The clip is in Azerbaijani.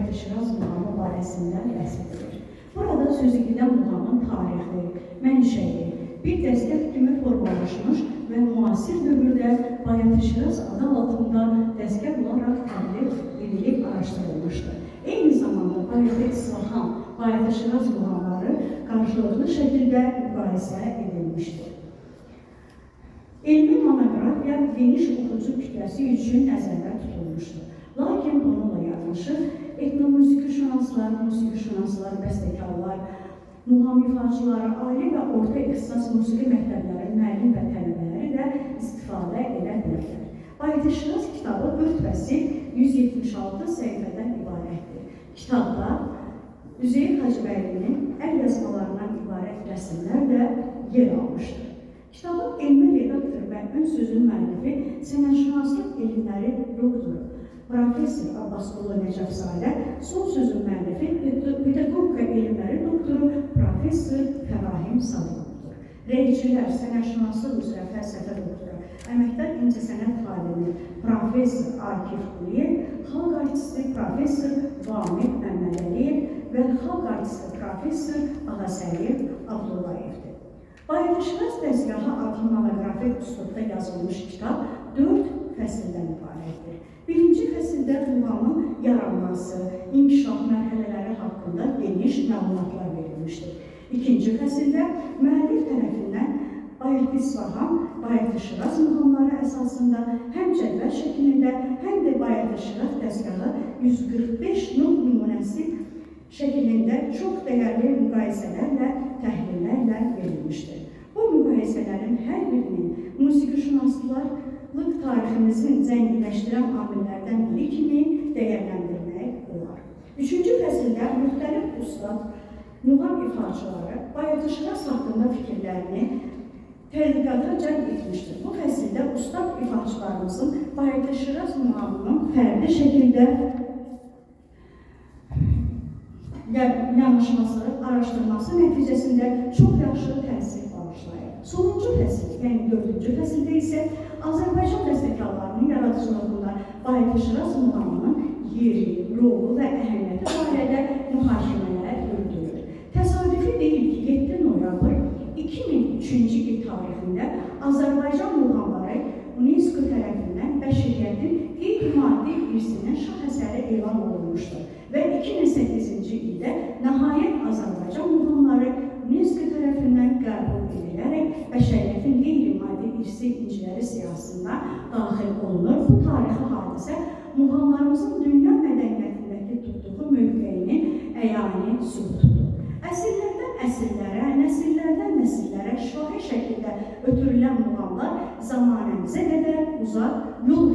Bayatı-Şiraz muğamı barəsində bəhs edilir. Burada sözügedən muğamın tarixi, mənşəyi, bir dəstək kimi formalaşmış və müasir dövrdə Bayatı-Şiraz adı altında dəstək olaraq təbliğ edilib araşdırılmışdır. Eyni zamanda Bayatı-İsfahan, Bayatı-Şiraz muğamları qarşılıqlı şəkildə müqayisə edilmişdir. Elmi monografiya geniş oxucu kütləsi üçün nəzərdə tutulmuşdur. Lakin bununla yanaşı, etnomusikişünaslar, musiqişünaslar, bəstəkarlar, muğam ifaçıları, ali və orta ixtisas musiqi məktəbləri, müəllim və tələbələri də istifadə edə bilərlər. Bayatı-Şiraz kitabı 4 fəsil 176 səhifədən ibarətdir. Kitabda Üzeyir Hacıbəylinin əl yazmalarından ibarət rəsmlər də yer almışdır. Kitabın elmi redaktor və ön sözün müəllifi sənətşünaslıq elmləri doktoru Professor Abbasqulu Nəcəfzadə, son sözün müəllifi pedagogika elmləri doktoru Professor Fərahim Sadıqovdur. Rəhçilər, sənətşünaslıq üzrə fəlsəfə doktoru, əməkdar incəsənət xadimi Professor Akif Quliyev, xalq artisti Professor Vamid Məmmədəliyev və xalq artisti Professor Ağasəliyev Abdullayevdir. Bayatı-Şiraz dəzgahı adlı monoqrafik üslubda yazılmış kitab 4 fəsildən ibarətdir. Birinci fəsildə muğamın yaranması, inkişaf mərhələləri haqqında geniş məlumatlar verilmişdir. İkinci fəsildə müəllif tərəfindən Bayatı-İsfahan, Bayatı-Şiraz muğamları əsasında həm cədvəl şəklində, həm də Bayatı-Şiraz dəzgahı 145 nümunəsi şəklində çox dəyərli müqayisələrlə, təhlillərlə verilmişdir. Bu müqayisələrin hər birinin musiqişünaslıq tariximizin zənginləşdirən amillərdən biri kimi dəyərləndirmək olar. Üçüncü fəsildə müxtəlif ustad, muğam ifaçıları Bayatı-Şiraz haqqında fikirlərini tədqiqata cəlb etmişdir. Bu fəsildə ustad ifaçılarımızın Bayatı-Şiraz muğamının fərqli şəkildə yanaşması, araşdırması nəticəsində çox yaxşı təsir bağışlayır. Sonuncu fəsil, yəni 4-cü fəsildə isə Azərbaycan bəstəkarlarının yaradıcılığında Bayatı-Şiraz muğamının yeri, rolu və əhəmiyyəti barədə mühakimələr yürüdülür. Təsadüfi deyil ki, 7 noyabr 2003-cü il tarixində Azərbaycan muğamları UNESCO tərəfindən bəşəriyyətin qeyri-maddi irsinin şah əsəri elan olunmuşdur və 2008-ci ildə nəhayət Azərbaycan muğamları UNESCO tərəfindən qəbul edilərək bəşəriyyətin qeyri-maddi irsi inciləri siyahısına daxil olunur. Bu tarixi hadisə muğamlarımızın dünya mədəniyyətindəki tutduğu mövqeyinin əyani sübutudur. Əsrlərdən əsrlərə, nəsillərdən nəsillərə şahi şəkildə ötürülən muğamlar zamanəmizə qədər uzaq yol